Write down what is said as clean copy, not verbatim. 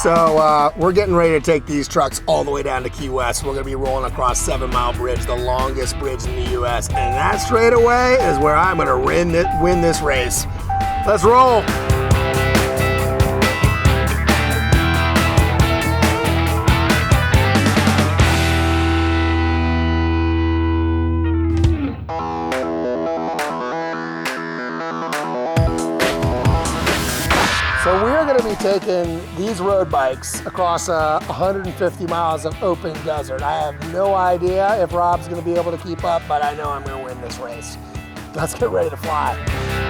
So we're getting ready to take these trucks all the way down to Key West. We're gonna be rolling across 7 Mile Bridge, the longest bridge in the US. And that straightaway is where I'm gonna win this race. Let's roll. So we're going to be taking these road bikes across 150 miles of open desert. I have no idea if Rob's going to be able to keep up, but I know I'm going to win this race. Let's get ready to fly.